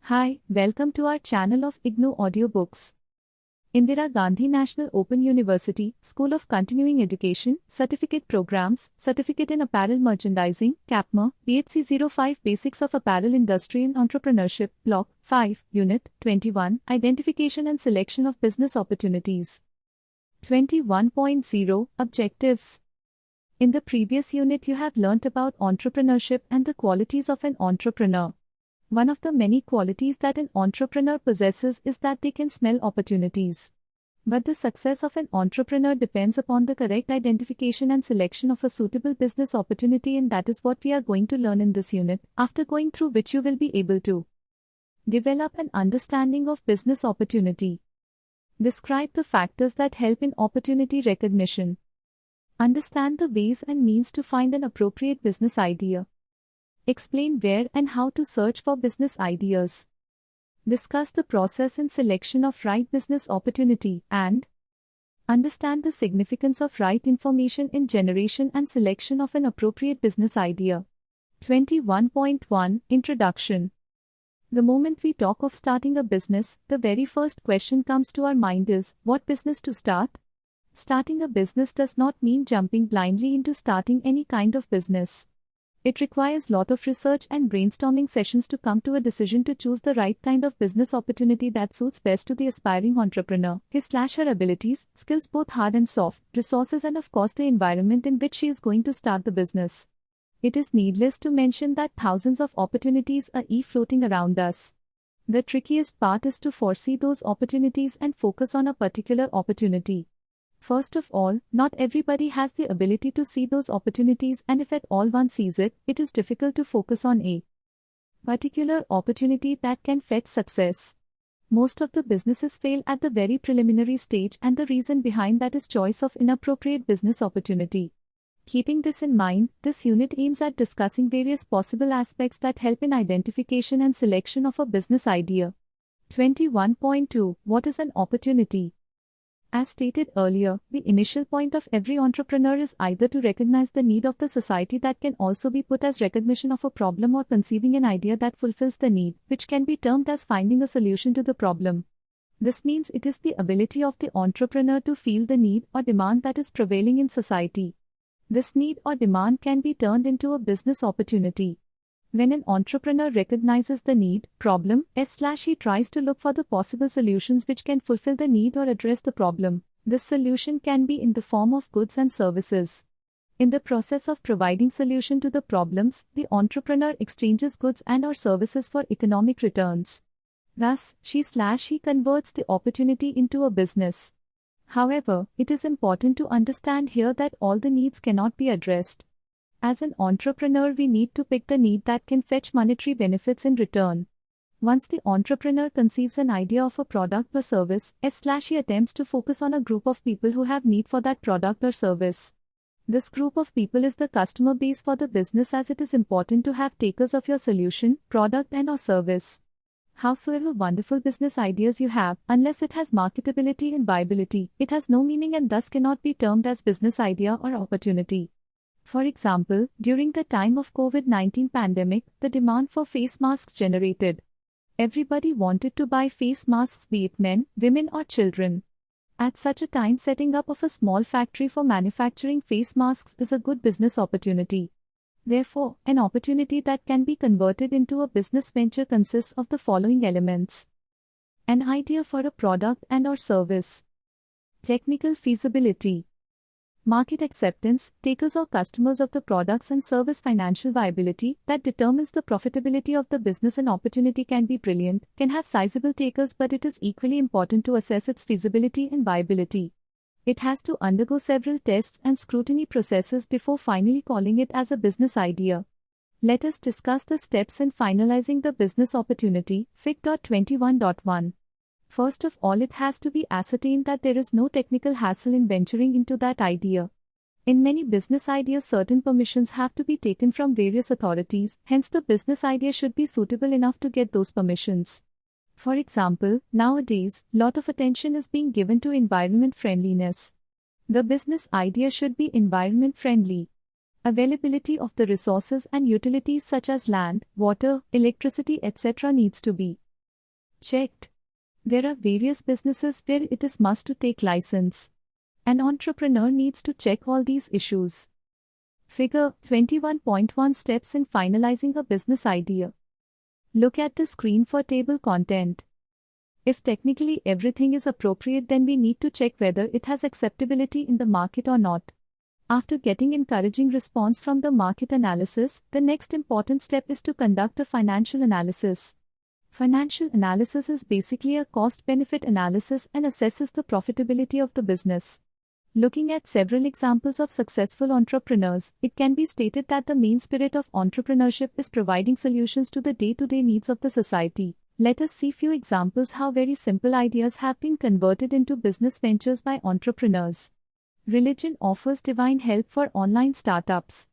Hi, welcome to our channel of IGNOU Audiobooks. Indira Gandhi National Open University, School of Continuing Education, Certificate Programs, Certificate in Apparel Merchandising, CAPMER, BHC05 Basics of Apparel Industry and Entrepreneurship, Block 5, Unit-21, Identification and Selection of Business Opportunities. 21.0 Objectives. In the previous unit you have learnt about entrepreneurship and the qualities of an entrepreneur. One of the many qualities that an entrepreneur possesses is that they can smell opportunities. But the success of an entrepreneur depends upon the correct identification and selection of a suitable business opportunity, and that is what we are going to learn in this unit, after going through which you will be able to develop an understanding of business opportunity. Describe the factors that help in opportunity recognition. Understand the ways and means to find an appropriate business idea. Explain where and how to search for business ideas. Discuss the process in selection of right business opportunity and understand the significance of right information in generation and selection of an appropriate business idea. 21.1 Introduction. The moment we talk of starting a business, the very first question comes to our mind is, what business to start? Starting a business does not mean jumping blindly into starting any kind of business. It requires lot of research and brainstorming sessions to come to a decision to choose the right kind of business opportunity that suits best to the aspiring entrepreneur, his/her abilities, skills both hard and soft, resources and of course the environment in which she is going to start the business. It is needless to mention that thousands of opportunities are floating around us. The trickiest part is to foresee those opportunities and focus on a particular opportunity. First of all, not everybody has the ability to see those opportunities, and if at all one sees it, it is difficult to focus on a particular opportunity that can fetch success. Most of the businesses fail at the very preliminary stage, and the reason behind that is choice of inappropriate business opportunity. Keeping this in mind, this unit aims at discussing various possible aspects that help in identification and selection of a business idea. 21.2 What is an opportunity? As stated earlier, the initial point of every entrepreneur is either to recognize the need of the society, that can also be put as recognition of a problem, or conceiving an idea that fulfills the need, which can be termed as finding a solution to the problem. This means it is the ability of the entrepreneur to feel the need or demand that is prevailing in society. This need or demand can be turned into a business opportunity. When an entrepreneur recognizes the need, problem, he tries to look for the possible solutions which can fulfill the need or address the problem. This solution can be in the form of goods and services. In the process of providing solution to the problems, the entrepreneur exchanges goods and/or services for economic returns. Thus, she/he converts the opportunity into a business. However, it is important to understand here that all the needs cannot be addressed. As an entrepreneur, we need to pick the need that can fetch monetary benefits in return. Once the entrepreneur conceives an idea of a product or service, he attempts to focus on a group of people who have need for that product or service. This group of people is the customer base for the business, as it is important to have takers of your solution, product and/or service. Howsoever wonderful business ideas you have, unless it has marketability and viability, it has no meaning and thus cannot be termed as business idea or opportunity. For example, during the time of COVID-19 pandemic, the demand for face masks generated. Everybody wanted to buy face masks, be it men, women or children. At such a time, setting up of a small factory for manufacturing face masks is a good business opportunity. Therefore, an opportunity that can be converted into a business venture consists of the following elements. An idea for a product and/or service. Technical feasibility. Market acceptance, takers or customers of the products and service. Financial viability, that determines the profitability of the business. An opportunity can be brilliant, can have sizable takers, but it is equally important to assess its feasibility and viability. It has to undergo several tests and scrutiny processes before finally calling it as a business idea. Let us discuss the steps in finalizing the business opportunity. Fig.21.1. First of all, it has to be ascertained that there is no technical hassle in venturing into that idea. In many business ideas, certain permissions have to be taken from various authorities, hence the business idea should be suitable enough to get those permissions. For example, nowadays, lot of attention is being given to environment friendliness. The business idea should be environment friendly. Availability of the resources and utilities such as land, water, electricity, etc. needs to be Checked. There are various businesses where it is must to take license. An entrepreneur needs to check all these issues. Figure 21.1 Steps in finalizing a business idea. Look at the screen for table content. If technically everything is appropriate, then we need to check whether it has acceptability in the market or not. After getting encouraging response from the market analysis, the next important step is to conduct a financial analysis. Financial analysis is basically a cost-benefit analysis and assesses the profitability of the business. Looking at several examples of successful entrepreneurs, it can be stated that the main spirit of entrepreneurship is providing solutions to the day-to-day needs of the society. Let us see few examples how very simple ideas have been converted into business ventures by entrepreneurs. Religion offers divine help for online startups.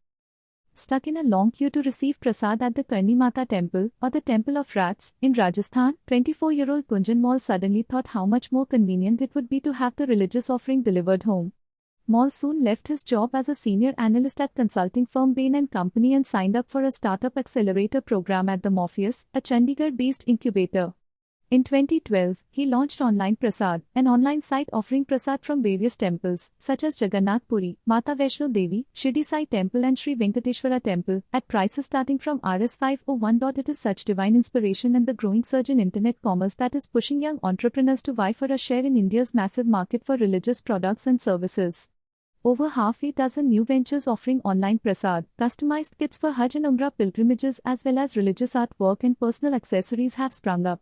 Stuck in a long queue to receive prasad at the Karni Mata temple or the temple of rats in Rajasthan, 24-year-old Kunjan Mall suddenly thought how much more convenient it would be to have the religious offering delivered home. Mall soon left his job as a senior analyst at consulting firm Bain & Company and signed up for a startup accelerator program at the Morpheus, a Chandigarh-based incubator. In 2012, he launched Online Prasad, an online site offering prasad from various temples, such as Jagannath Puri, Mata Vaishno Devi, Shirdi Sai Temple and Sri Venkateshwara Temple, at prices starting from Rs 501. It is such divine inspiration and the growing surge in internet commerce that is pushing young entrepreneurs to vie for a share in India's massive market for religious products and services. Over half a dozen new ventures offering online prasad, customized kits for Hajj and Umrah pilgrimages as well as religious artwork and personal accessories have sprung up.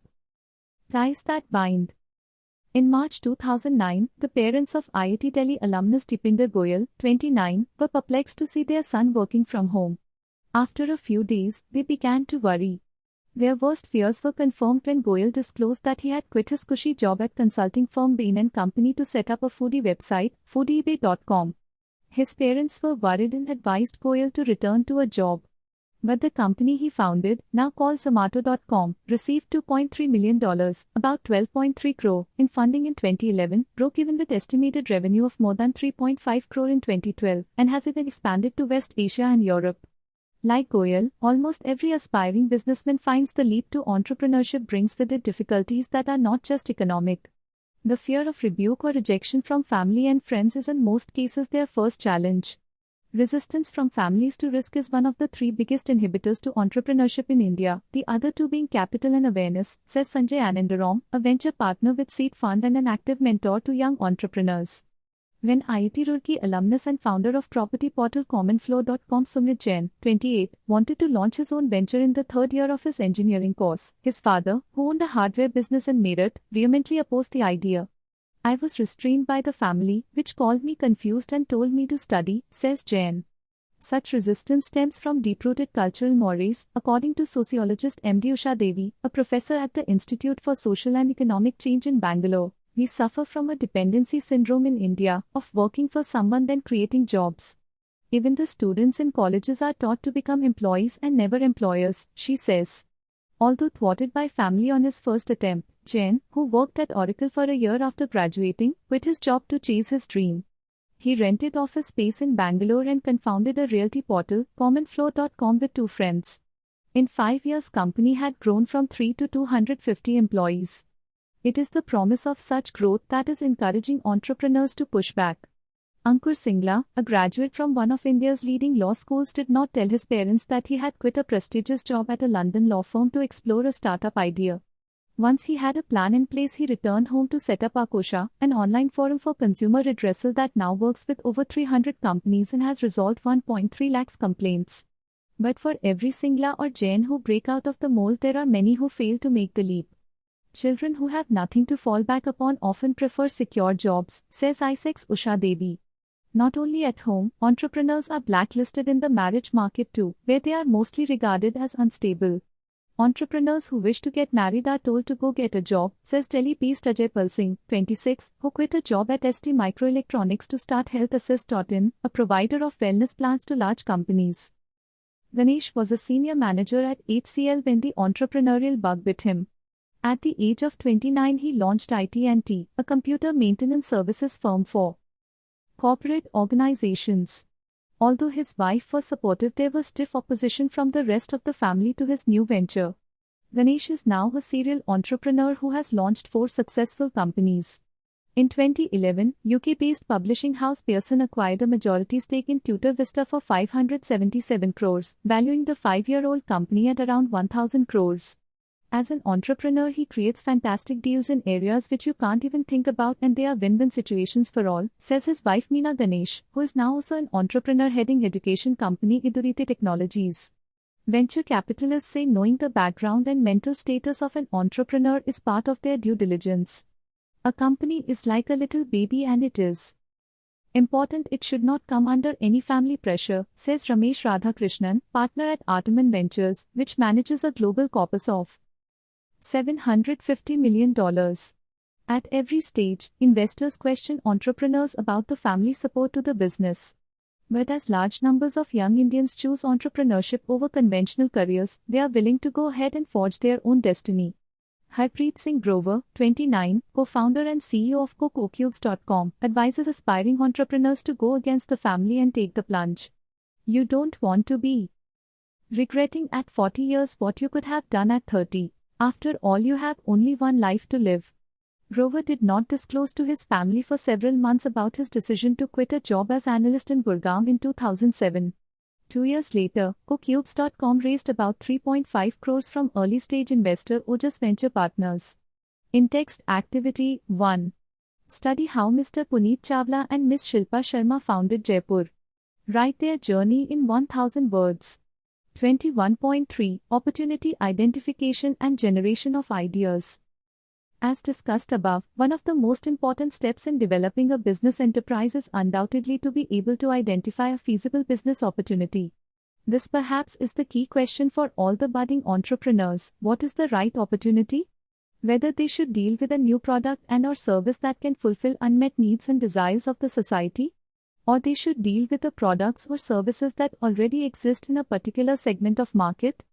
Ties that bind. In March 2009, the parents of IIT Delhi alumnus Dipinder Goyal, 29, were perplexed to see their son working from home. After a few days, they began to worry. Their worst fears were confirmed when Goyal disclosed that he had quit his cushy job at consulting firm Bain & Company to set up a foodie website, foodieebay.com. His parents were worried and advised Goyal to return to a job. But the company he founded, now called Zomato.com, received $2.3 million, about 12.3 crore, in funding in 2011, broke even with estimated revenue of more than 3.5 crore in 2012, and has even expanded to West Asia and Europe. Like Goyal, almost every aspiring businessman finds the leap to entrepreneurship brings with it difficulties that are not just economic. The fear of rebuke or rejection from family and friends is in most cases their first challenge. Resistance from families to risk is one of the three biggest inhibitors to entrepreneurship in India, the other two being capital and awareness, says Sanjay Anandaram, a venture partner with Seed Fund and an active mentor to young entrepreneurs. When IIT Roorkee alumnus and founder of property portal commonflow.com Sumit Jain, 28, wanted to launch his own venture in the third year of his engineering course, his father, who owned a hardware business in Meerut, vehemently opposed the idea. I was restrained by the family, which called me confused and told me to study, says Jain. Such resistance stems from deep-rooted cultural mores, according to sociologist M.D. Usha Devi, a professor at the Institute for Social and Economic Change in Bangalore. We suffer from a dependency syndrome in India, of working for someone then creating jobs. Even the students in colleges are taught to become employees and never employers, she says. Although thwarted by family on his first attempt, Jain, who worked at Oracle for a year after graduating, quit his job to chase his dream. He rented office space in Bangalore and co-founded a realty portal, commonflow.com, with two friends. In 5 years, company had grown from 3 to 250 employees. It is the promise of such growth that is encouraging entrepreneurs to push back. Ankur Singla, a graduate from one of India's leading law schools, did not tell his parents that he had quit a prestigious job at a London law firm to explore a startup idea. Once he had a plan in place, he returned home to set up Akosha, an online forum for consumer redressal that now works with over 300 companies and has resolved 1.3 lakhs complaints. But for every Singla or Jain who break out of the mold, there are many who fail to make the leap. Children who have nothing to fall back upon often prefer secure jobs, says ISEC's Usha Devi. Not only at home, entrepreneurs are blacklisted in the marriage market too, where they are mostly regarded as unstable. Entrepreneurs who wish to get married are told to go get a job, says Delhi-based Ajay Palsingh, 26, who quit a job at ST Microelectronics to start HealthAssist.in, a provider of wellness plans to large companies. Ganesh was a senior manager at HCL when the entrepreneurial bug bit him. At the age of 29, he launched IT&T, a computer maintenance services firm for corporate organizations. Although his wife was supportive, there was stiff opposition from the rest of the family to his new venture. Ganesh is now a serial entrepreneur who has launched 4 successful companies. In 2011, UK-based publishing house Pearson acquired a majority stake in Tutor Vista for 577 crores, valuing the 5-year-old company at around 1,000 crores. As an entrepreneur, he creates fantastic deals in areas which you can't even think about, and they are win-win situations for all, says his wife Meena Ganesh, who is now also an entrepreneur heading education company Idurite Technologies. Venture capitalists say knowing the background and mental status of an entrepreneur is part of their due diligence. A company is like a little baby, and it is important it should not come under any family pressure, says Ramesh Radhakrishnan, partner at Artaman Ventures, which manages a global corpus of $750 million. At every stage, investors question entrepreneurs about the family support to the business. But as large numbers of young Indians choose entrepreneurship over conventional careers, they are willing to go ahead and forge their own destiny. Harpreet Singh Grover, 29, co-founder and CEO of CocoCubes.com, advises aspiring entrepreneurs to go against the family and take the plunge. You don't want to be regretting at 40 years what you could have done at 30. After all, you have only one life to live. Grover did not disclose to his family for several months about his decision to quit a job as analyst in Gurgaon in 2007. 2 years later, CoCubes.com raised about 3.5 crores from early-stage investor Ojas Venture Partners. In text activity 1. Study how Mr. Puneet Chawla and Ms. Shilpa Sharma founded Jaipur. Write their journey in 1000 words. 21.3 Opportunity Identification and Generation of Ideas. As discussed above, one of the most important steps in developing a business enterprise is undoubtedly to be able to identify a feasible business opportunity. This perhaps is the key question for all the budding entrepreneurs. What is the right opportunity? Whether they should deal with a new product and/or service that can fulfill unmet needs and desires of the society, or they should deal with the products or services that already exist in a particular segment of market.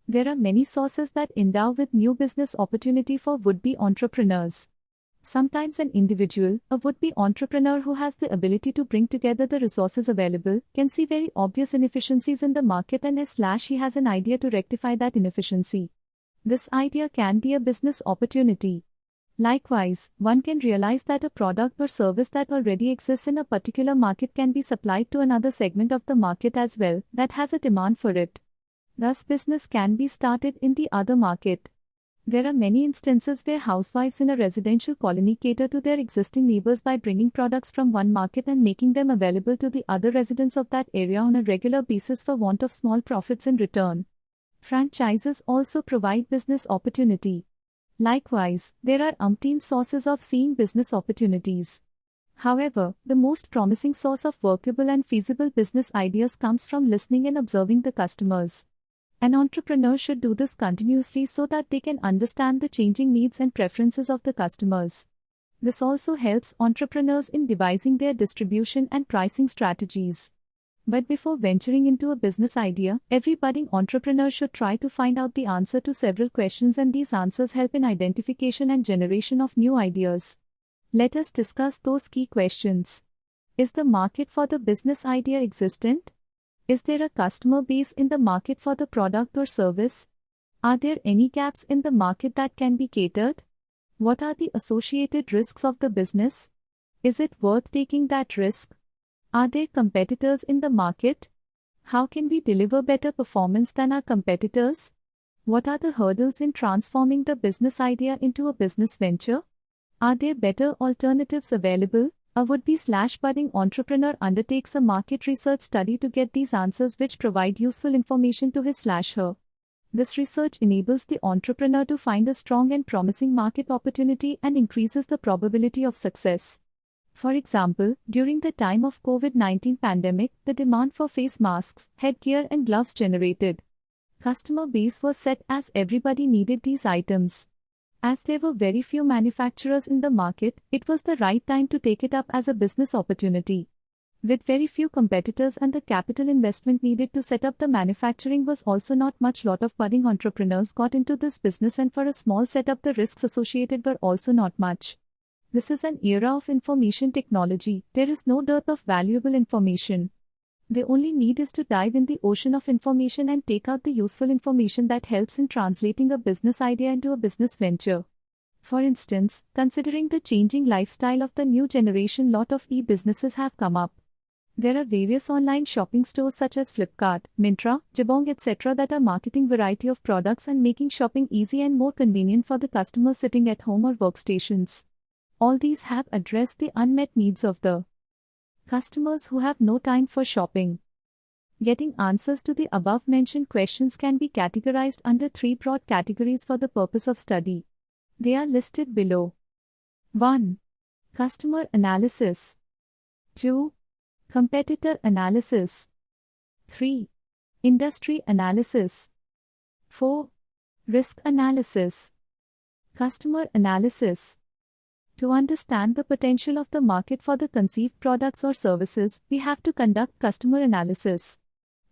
There are many sources that endow with new business opportunity for would-be entrepreneurs. Sometimes an individual, a would-be entrepreneur who has the ability to bring together the resources available, can see very obvious inefficiencies in the market and he has an idea to rectify that inefficiency. This idea can be a business opportunity. Likewise, one can realize that a product or service that already exists in a particular market can be supplied to another segment of the market as well that has a demand for it. Thus, business can be started in the other market. There are many instances where housewives in a residential colony cater to their existing neighbors by bringing products from one market and making them available to the other residents of that area on a regular basis for want of small profits in return. Franchises also provide business opportunity. Likewise, there are umpteen sources of seeing business opportunities. However, the most promising source of workable and feasible business ideas comes from listening and observing the customers. An entrepreneur should do this continuously so that they can understand the changing needs and preferences of the customers. This also helps entrepreneurs in devising their distribution and pricing strategies. But before venturing into a business idea, every budding entrepreneur should try to find out the answer to several questions, and these answers help in identification and generation of new ideas. Let us discuss those key questions. Is the market for the business idea existent? Is there a customer base in the market for the product or service? Are there any gaps in the market that can be catered? What are the associated risks of the business? Is it worth taking that risk? Are there competitors in the market? How can we deliver better performance than our competitors? What are the hurdles in transforming the business idea into a business venture? Are there better alternatives available? A would-be/budding entrepreneur undertakes a market research study to get these answers, which provide useful information to his/her. This research enables the entrepreneur to find a strong and promising market opportunity and increases the probability of success. For example, during the time of COVID-19 pandemic, the demand for face masks, headgear and gloves generated. Customer base was set as everybody needed these items. As there were very few manufacturers in the market, it was the right time to take it up as a business opportunity. With very few competitors and the capital investment needed to set up the manufacturing was also not much, lot of budding entrepreneurs got into this business, and for a small setup the risks associated were also not much. This is an era of information technology. There is no dearth of valuable information. They only need is to dive in the ocean of information and take out the useful information that helps in translating a business idea into a business venture. For instance, considering the changing lifestyle of the new generation, lot of e-businesses have come up. There are various online shopping stores such as Flipkart, Myntra, Jabong etc. that are marketing variety of products and making shopping easy and more convenient for the customers sitting at home or workstations. All these have addressed the unmet needs of the customers who have no time for shopping. Getting answers to the above-mentioned questions can be categorized under three broad categories for the purpose of study. They are listed below. 1. Customer analysis. 2. Competitor analysis. 3. Industry analysis. 4. Risk analysis. Customer analysis. To understand the potential of the market for the conceived products or services, we have to conduct customer analysis.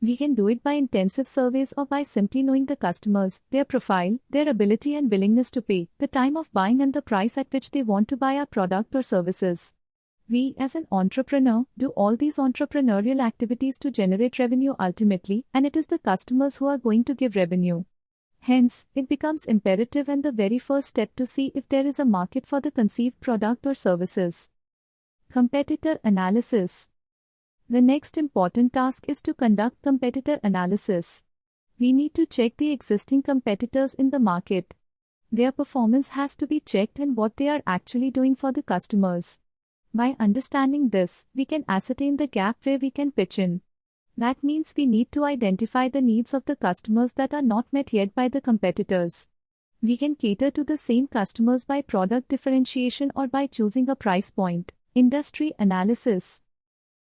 We can do it by intensive surveys or by simply knowing the customers, their profile, their ability and willingness to pay, the time of buying and the price at which they want to buy our product or services. We, as an entrepreneur, do all these entrepreneurial activities to generate revenue ultimately, and it is the customers who are going to give revenue. Hence, it becomes imperative and the very first step to see if there is a market for the conceived product or services. Competitor analysis. The next important task is to conduct competitor analysis. We need to check the existing competitors in the market. Their performance has to be checked and what they are actually doing for the customers. By understanding this, we can ascertain the gap where we can pitch in. That means we need to identify the needs of the customers that are not met yet by the competitors. We can cater to the same customers by product differentiation or by choosing a price point. Industry analysis.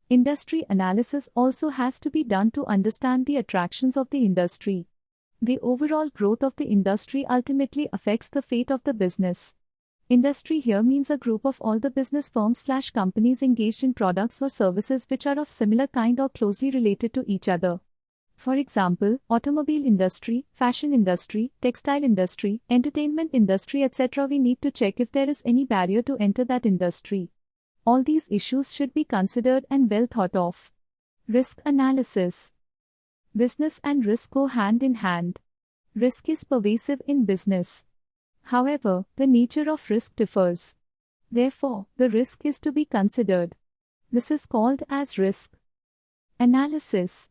Industry analysis also has to be done to understand the attractions of the industry. The overall growth of the industry ultimately affects the fate of the business. Industry here means a group of all the business firms/companies engaged in products or services which are of similar kind or closely related to each other. For example, automobile industry, fashion industry, textile industry, entertainment industry etc. We need to check if there is any barrier to enter that industry. All these issues should be considered and well thought of. Risk analysis. Business and risk go hand in hand. Risk is pervasive in business. However, the nature of risk differs. Therefore, the risk is to be considered. This is called as risk analysis.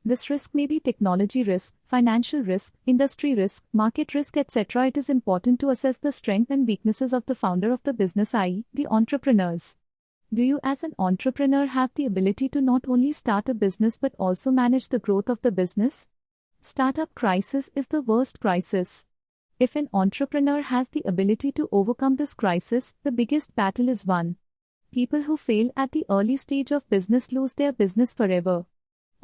This risk may be technology risk, financial risk, industry risk, market risk etc. It is important to assess the strengths and weaknesses of the founder of the business, i.e., the entrepreneurs. Do you as an entrepreneur have the ability to not only start a business but also manage the growth of the business? Startup crisis is the worst crisis. If an entrepreneur has the ability to overcome this crisis, the biggest battle is won. People who fail at the early stage of business lose their business forever.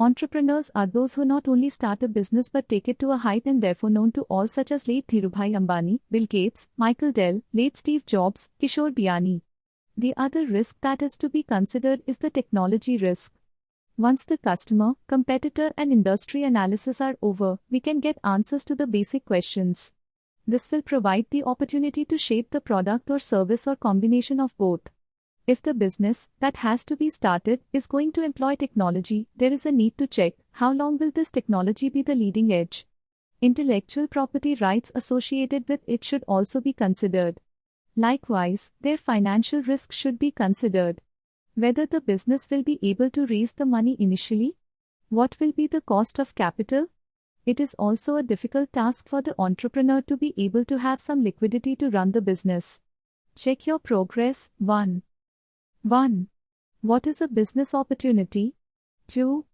Entrepreneurs are those who not only start a business but take it to a height and therefore known to all such as late Dhirubhai Ambani, Bill Gates, Michael Dell, late Steve Jobs, Kishore Biani. The other risk that is to be considered is the technology risk. Once the customer, competitor and industry analysis are over, we can get answers to the basic questions. This will provide the opportunity to shape the product or service or combination of both. If the business that has to be started is going to employ technology, there is a need to check how long will this technology be the leading edge. Intellectual property rights associated with it should also be considered. Likewise, their financial risk should be considered. Whether the business will be able to raise the money initially? What will be the cost of capital? It is also a difficult task for the entrepreneur to be able to have some liquidity to run the business. Check your progress. 1. What is a business opportunity? 2.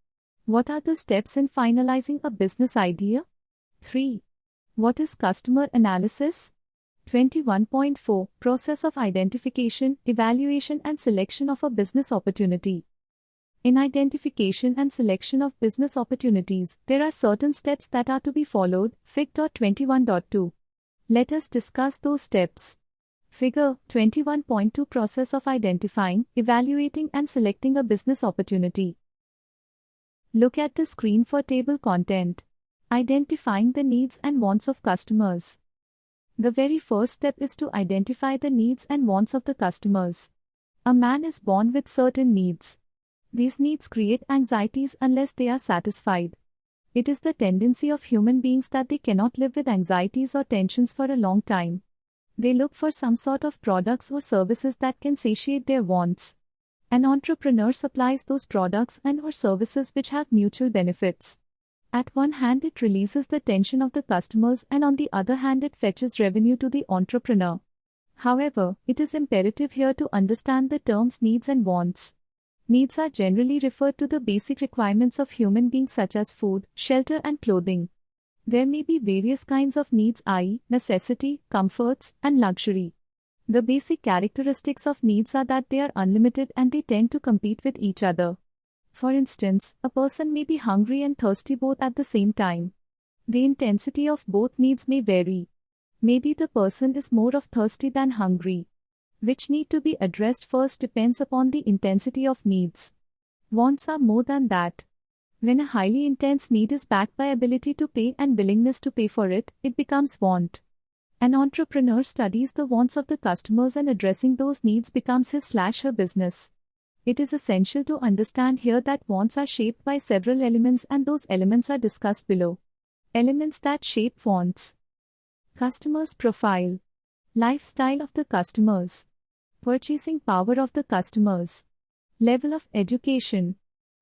What are the steps in finalizing a business idea? 3. What is customer analysis? 21.4 Process of identification, evaluation and selection of a business opportunity. In identification and selection of business opportunities, there are certain steps that are to be followed. Fig. 21.2. Let us discuss those steps. Figure 21.2 Process of identifying, evaluating and selecting a business opportunity. Look at the screen for table content. Identifying the needs and wants of customers. The very first step is to identify the needs and wants of the customers. A man is born with certain needs. These needs create anxieties unless they are satisfied. It is the tendency of human beings that they cannot live with anxieties or tensions for a long time. They look for some sort of products or services that can satiate their wants. An entrepreneur supplies those products and/or services which have mutual benefits. At one hand, it releases the tension of the customers, and on the other hand, it fetches revenue to the entrepreneur. However, it is imperative here to understand the terms needs and wants. Needs are generally referred to the basic requirements of human beings such as food, shelter and clothing. There may be various kinds of needs, i.e., necessity, comforts, and luxury. The basic characteristics of needs are that they are unlimited and they tend to compete with each other. For instance, a person may be hungry and thirsty both at the same time. The intensity of both needs may vary. Maybe the person is more of thirsty than hungry. Which need to be addressed first depends upon the intensity of needs. Wants are more than that. When a highly intense need is backed by ability to pay and willingness to pay for it, it becomes want. An entrepreneur studies the wants of the customers and addressing those needs becomes his/her business. It is essential to understand here that wants are shaped by several elements and those elements are discussed below. Elements that shape wants. Customers' profile. Lifestyle of the customers. Purchasing power of the customers. Level of education.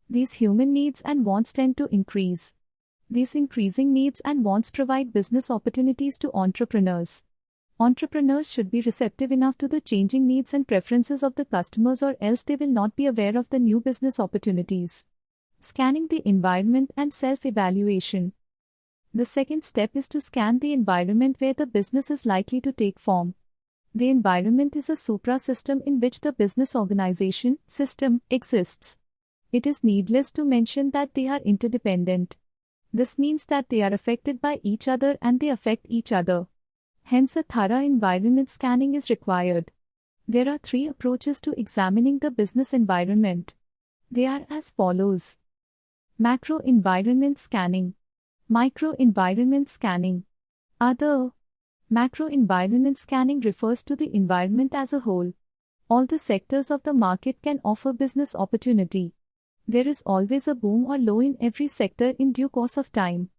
These human needs and wants tend to increase. These increasing needs and wants provide business opportunities to entrepreneurs. Entrepreneurs should be receptive enough to the changing needs and preferences of the customers, or else they will not be aware of the new business opportunities. Scanning the environment and self-evaluation. The second step is to scan the environment where the business is likely to take form. The environment is a supra-system in which the business organization, system, exists. It is needless to mention that they are interdependent. This means that they are affected by each other and they affect each other. Hence, a thorough environment scanning is required. There are 3 approaches to examining the business environment. They are as follows: macro environment scanning, micro environment scanning. Other. Macro environment scanning refers to the environment as a whole. All the sectors of the market can offer business opportunity. There is always a boom or low in every sector in due course of time.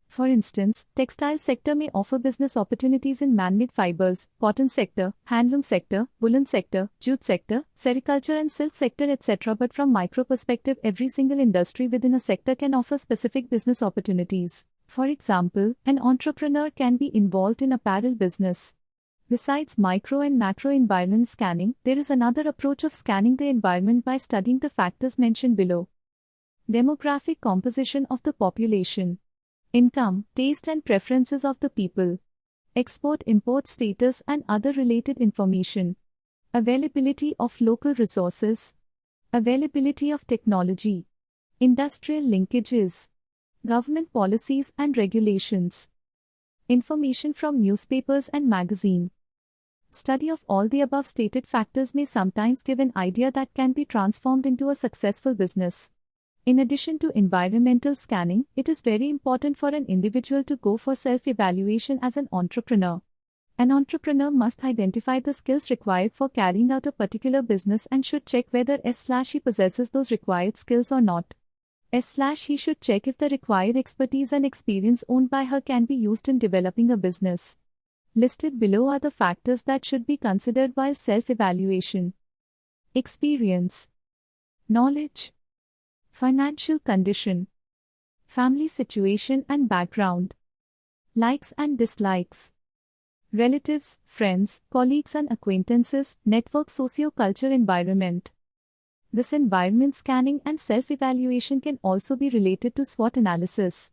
For instance, textile sector may offer business opportunities in man-made fibers, cotton sector, handloom sector, woolen sector, jute sector, sericulture and silk sector, etc. But from micro perspective, every single industry within a sector can offer specific business opportunities. For example, an entrepreneur can be involved in apparel business. Besides micro and macro environment scanning, there is another approach of scanning the environment by studying the factors mentioned below. Demographic composition of the population. Income, taste and preferences of the people. Export-import status and other related information. Availability of local resources. Availability of technology. Industrial linkages. Government policies and regulations. Information from newspapers and magazine. Study of all the above stated factors may sometimes give an idea that can be transformed into a successful business. In addition to environmental scanning, it is very important for an individual to go for self-evaluation as an entrepreneur. An entrepreneur must identify the skills required for carrying out a particular business and should check whether he possesses those required skills or not. He should check if the required expertise and experience owned by her can be used in developing a business. Listed below are the factors that should be considered while self-evaluation. Experience. Knowledge. Financial condition. Family situation and background. Likes and dislikes. Relatives, friends, colleagues and acquaintances, network, socio-culture environment. This environment scanning and self-evaluation can also be related to SWOT analysis.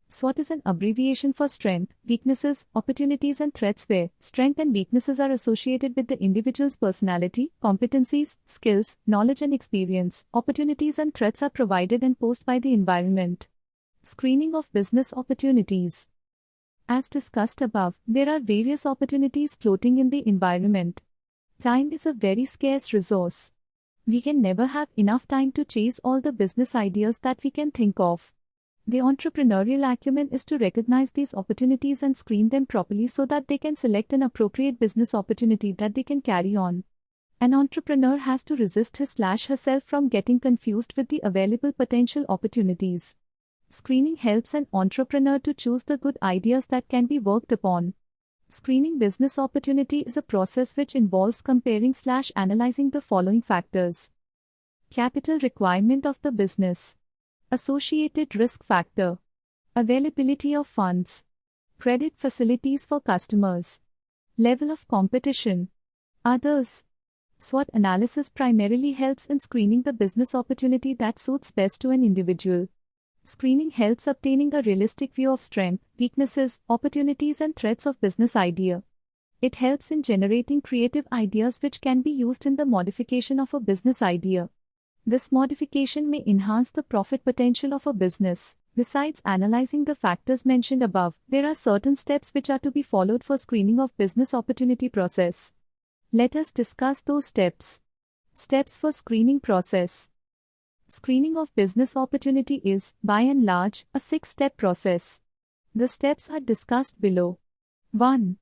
SWOT is an abbreviation for strength, weaknesses, opportunities and threats, where strength and weaknesses are associated with the individual's personality, competencies, skills, knowledge and experience. Opportunities and threats are provided and posed by the environment. Screening of business opportunities. As discussed above, there are various opportunities floating in the environment. Time is a very scarce resource. We can never have enough time to chase all the business ideas that we can think of. The entrepreneurial acumen is to recognize these opportunities and screen them properly so that they can select an appropriate business opportunity that they can carry on. An entrepreneur has to resist his/herself from getting confused with the available potential opportunities. Screening helps an entrepreneur to choose the good ideas that can be worked upon. Screening business opportunity is a process which involves comparing/analyzing the following factors: capital requirement of the business, associated risk factor, availability of funds, credit facilities for customers, level of competition, others. SWOT analysis primarily helps in screening the business opportunity that suits best to an individual. Screening helps obtaining a realistic view of strengths, weaknesses, opportunities and threats of business idea. It helps in generating creative ideas which can be used in the modification of a business idea. This modification may enhance the profit potential of a business. Besides analyzing the factors mentioned above, there are certain steps which are to be followed for screening of business opportunity process. Let us discuss those steps. Steps for screening process. Screening of business opportunity is, by and large, a 6-step process. The steps are discussed below. 1.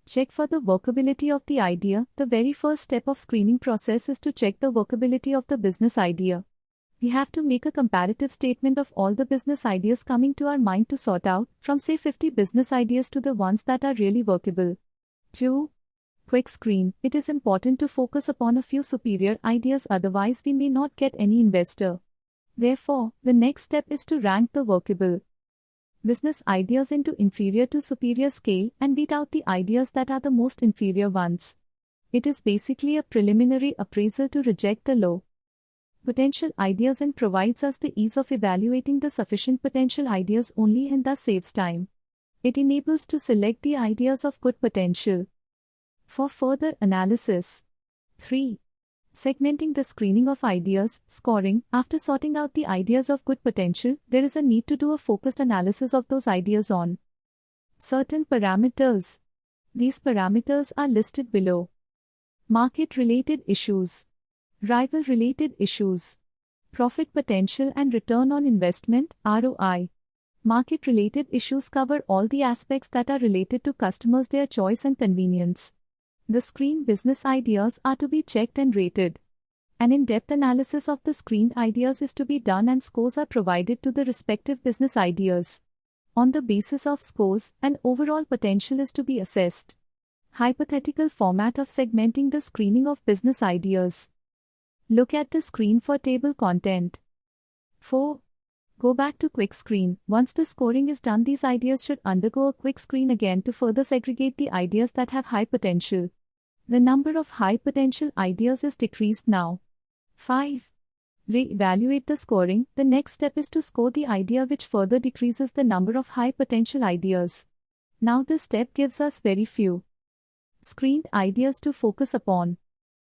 Check for the workability of the idea. The very first step of screening process is to check the workability of the business idea. We have to make a comparative statement of all the business ideas coming to our mind to sort out, from say 50 business ideas to the ones that are really workable. 2. Quick screen. It is important to focus upon a few superior ideas, otherwise we may not get any investor. Therefore, the next step is to rank the workable business ideas into inferior to superior scale and weed out the ideas that are the most inferior ones. It is basically a preliminary appraisal to reject the low potential ideas and provides us the ease of evaluating the sufficient potential ideas only and thus saves time. It enables to select the ideas of good potential for further analysis. 3. Segmenting the screening of ideas, scoring. After sorting out the ideas of good potential, there is a need to do a focused analysis of those ideas on certain parameters. These parameters are listed below. Market-related issues, rival-related issues, profit potential and return on investment, ROI. Market-related issues cover all the aspects that are related to customers, their choice and convenience. The screened business ideas are to be checked and rated. An in-depth analysis of the screened ideas is to be done and scores are provided to the respective business ideas. On the basis of scores, an overall potential is to be assessed. Hypothetical format of segmenting the screening of business ideas. Look at the screen for table content. 4. Go back to quick screen. Once the scoring is done, these ideas should undergo a quick screen again to further segregate the ideas that have high potential. The number of high potential ideas is decreased now. 5. Re-evaluate the scoring. The next step is to score the idea which further decreases the number of high potential ideas. Now this step gives us very few screened ideas to focus upon.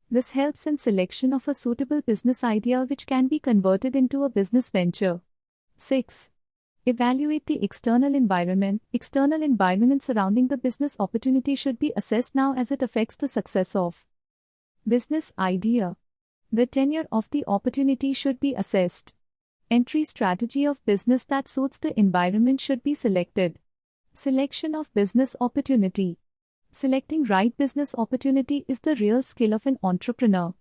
This helps in selection of a suitable business idea which can be converted into a business venture. 6. Evaluate the external environment. External environment surrounding the business opportunity should be assessed now as it affects the success of business idea. The tenure of the opportunity should be assessed. Entry strategy of business that suits the environment should be selected. Selection of business opportunity. Selecting right business opportunity is the real skill of an entrepreneur.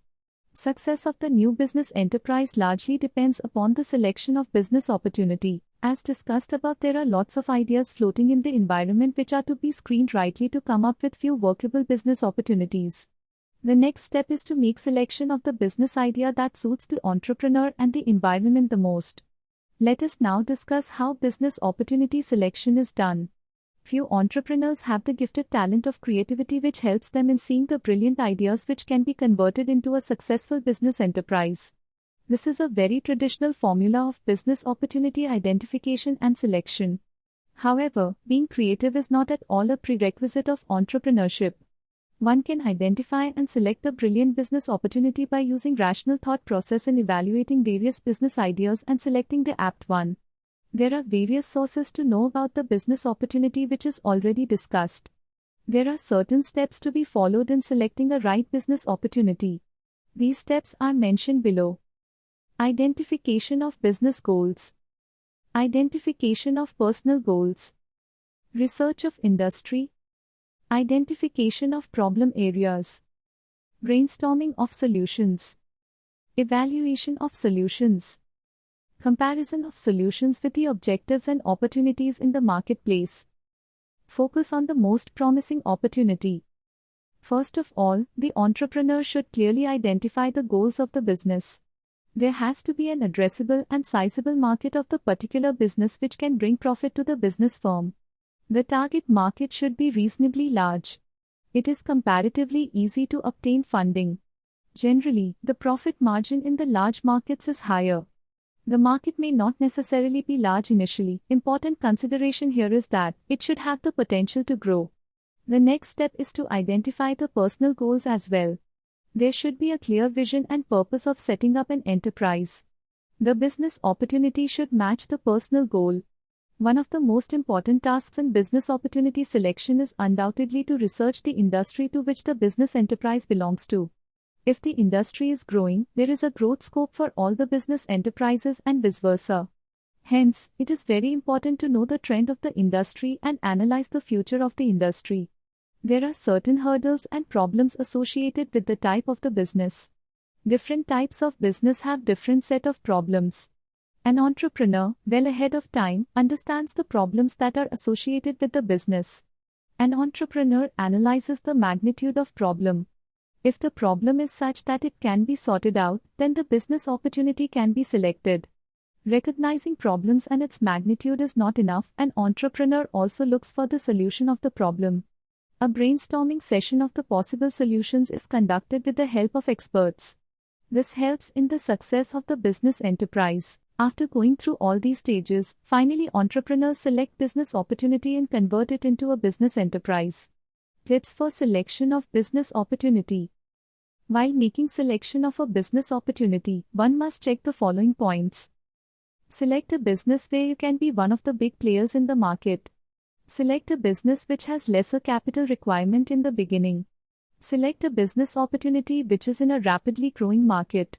Success of the new business enterprise largely depends upon the selection of business opportunity. As discussed above, there are lots of ideas floating in the environment which are to be screened rightly to come up with few workable business opportunities. The next step is to make selection of the business idea that suits the entrepreneur and the environment the most. Let us now discuss how business opportunity selection is done. Few entrepreneurs have the gifted talent of creativity which helps them in seeing the brilliant ideas which can be converted into a successful business enterprise. This is a very traditional formula of business opportunity identification and selection. However, being creative is not at all a prerequisite of entrepreneurship. One can identify and select a brilliant business opportunity by using rational thought process in evaluating various business ideas and selecting the apt one. There are various sources to know about the business opportunity which is already discussed. There are certain steps to be followed in selecting a right business opportunity. These steps are mentioned below. Identification of business goals. Identification of personal goals. Research of industry. Identification of problem areas. brainstorming of solutions, evaluation of solutions, comparison of solutions with the objectives and opportunities in the marketplace. Focus on the most promising opportunity. First of all, the entrepreneur should clearly identify the goals of the business. There has to be an addressable and sizable market of the particular business which can bring profit to the business firm. The target market should be reasonably large. It is comparatively easy to obtain funding. Generally, the profit margin in the large markets is higher. The market may not necessarily be large initially. Important consideration here is that it should have the potential to grow. The next step is to identify the personal goals as well. There should be a clear vision and purpose of setting up an enterprise. The business opportunity should match the personal goal. One of the most important tasks in business opportunity selection is undoubtedly to research the industry to which the business enterprise belongs to. If the industry is growing, there is a growth scope for all the business enterprises and vice versa. Hence, it is very important to know the trend of the industry and analyze the future of the industry. There are certain hurdles and problems associated with the type of the business. Different types of business have different set of problems. An entrepreneur, well ahead of time, understands the problems that are associated with the business. An entrepreneur analyzes the magnitude of problem. If the problem is such that it can be sorted out, then the business opportunity can be selected. Recognizing problems and its magnitude is not enough. An entrepreneur also looks for the solution of the problem. A brainstorming session of the possible solutions is conducted with the help of experts. This helps in the success of the business enterprise. After going through all these stages, finally entrepreneurs select business opportunity and convert it into a business enterprise. Tips for selection of business opportunity. While making selection of a business opportunity, one must check the following points. Select a business where you can be one of the big players in the market. Select a business which has lesser capital requirement in the beginning. Select a business opportunity which is in a rapidly growing market.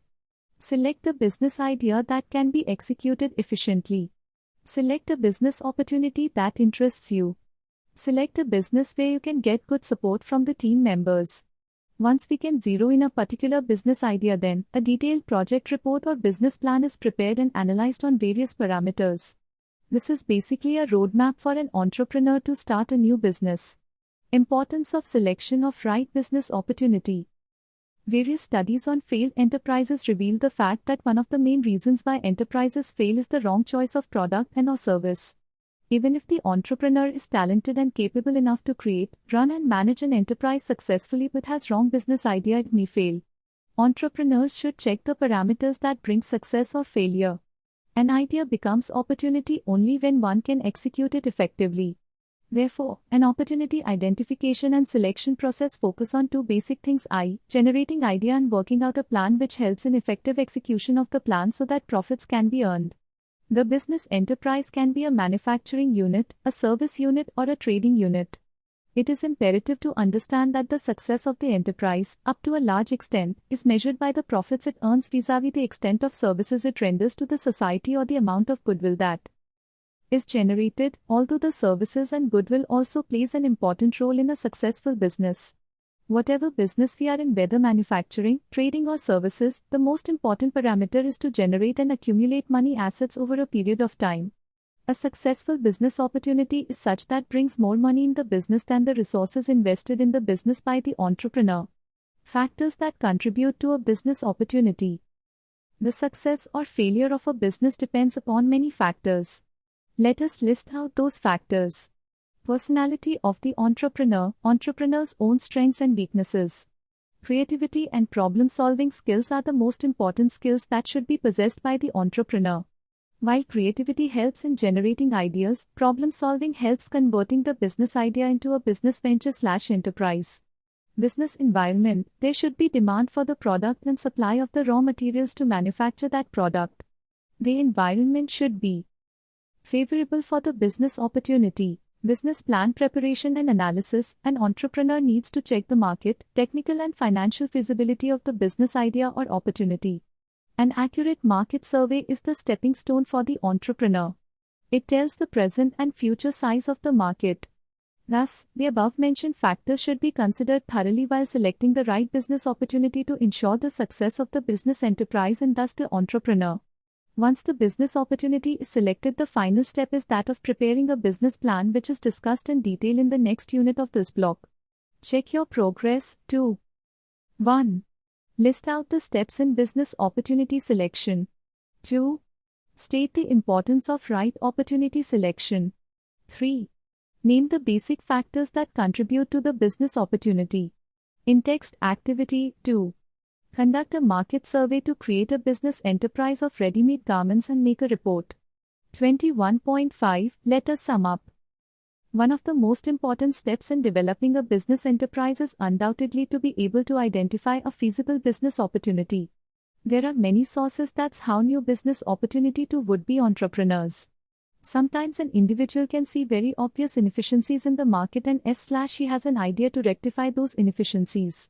Select a business idea that can be executed efficiently. Select a business opportunity that interests you. Select a business where you can get good support from the team members. Once we can zero in a particular business idea, then a detailed project report or business plan is prepared and analyzed on various parameters. This is basically a roadmap for an entrepreneur to start a new business. Importance of selection of right business opportunity. Various studies on failed enterprises reveal the fact that one of the main reasons why enterprises fail is the wrong choice of product and/or service. Even if the entrepreneur is talented and capable enough to create, run and manage an enterprise successfully but has wrong business idea, it may fail. Entrepreneurs should check the parameters that bring success or failure. An idea becomes opportunity only when one can execute it effectively. Therefore, an opportunity identification and selection process focus on two basic things: generating idea and working out a plan which helps in effective execution of the plan so that profits can be earned. The business enterprise can be a manufacturing unit, a service unit, or a trading unit. It is imperative to understand that the success of the enterprise, up to a large extent, is measured by the profits it earns vis-à-vis the extent of services it renders to the society or the amount of goodwill that is generated, although the services and goodwill also plays an important role in a successful business. Whatever business we are in, whether manufacturing, trading or services, the most important parameter is to generate and accumulate money assets over a period of time. A successful business opportunity is such that brings more money in the business than the resources invested in the business by the entrepreneur. Factors that contribute to a business opportunity. The success or failure of a business depends upon many factors. Let us list out those factors. Personality of the entrepreneur, entrepreneur's own strengths and weaknesses. Creativity and problem-solving skills are the most important skills that should be possessed by the entrepreneur. While creativity helps in generating ideas, problem-solving helps converting the business idea into a business venture/enterprise. Business environment. There should be demand for the product and supply of the raw materials to manufacture that product. The environment should be favorable for the business opportunity. Business plan preparation and analysis. An entrepreneur needs to check the market, technical and financial feasibility of the business idea or opportunity. An accurate market survey is the stepping stone for the entrepreneur. It tells the present and future size of the market. Thus, the above-mentioned factors should be considered thoroughly while selecting the right business opportunity to ensure the success of the business enterprise and thus the entrepreneur. Once the business opportunity is selected, the final step is that of preparing a business plan, which is discussed in detail in the next unit of this block. Check your progress. 2. 1. List out the steps in business opportunity selection. 2. State the importance of right opportunity selection. 3. Name the basic factors that contribute to the business opportunity. In text activity 2. Conduct a market survey to create a business enterprise of ready-made garments and make a report. 21.5 Let us sum up. One of the most important steps in developing a business enterprise is undoubtedly to be able to identify a feasible business opportunity. There are many sources that's how new business opportunity to would-be entrepreneurs. Sometimes an individual can see very obvious inefficiencies in the market and he has an idea to rectify those inefficiencies.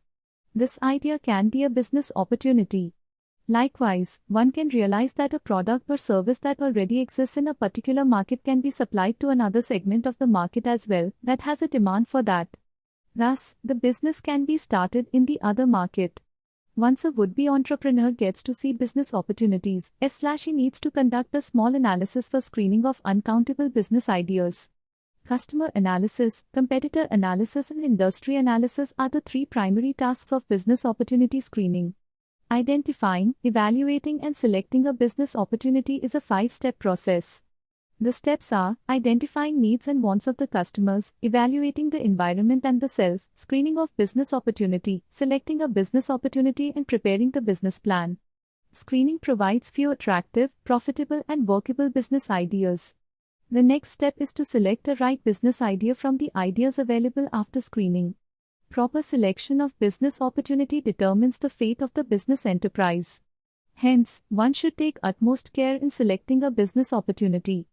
This idea can be a business opportunity. Likewise, one can realize that a product or service that already exists in a particular market can be supplied to another segment of the market as well that has a demand for that. Thus, the business can be started in the other market. Once a would-be entrepreneur gets to see business opportunities, he needs to conduct a small analysis for screening of uncountable business ideas. Customer analysis, competitor analysis and industry analysis are the three primary tasks of business opportunity screening. Identifying, evaluating and selecting a business opportunity is a 5-step process. The steps are identifying needs and wants of the customers, evaluating the environment and the self, screening of business opportunity, selecting a business opportunity and preparing the business plan. Screening provides few attractive, profitable and workable business ideas. The next step is to select a right business idea from the ideas available after screening. Proper selection of business opportunity determines the fate of the business enterprise. Hence, one should take utmost care in selecting a business opportunity.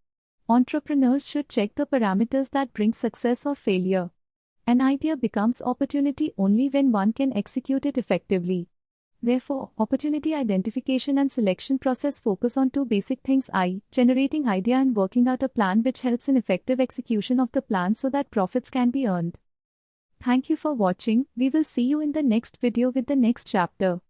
Entrepreneurs should check the parameters that bring success or failure. An idea becomes opportunity only when one can execute it effectively. Therefore, opportunity identification and selection process focus on two basic things: generating idea and working out a plan which helps in effective execution of the plan so that profits can be earned. Thank you for watching. We will see you in the next video with the next chapter.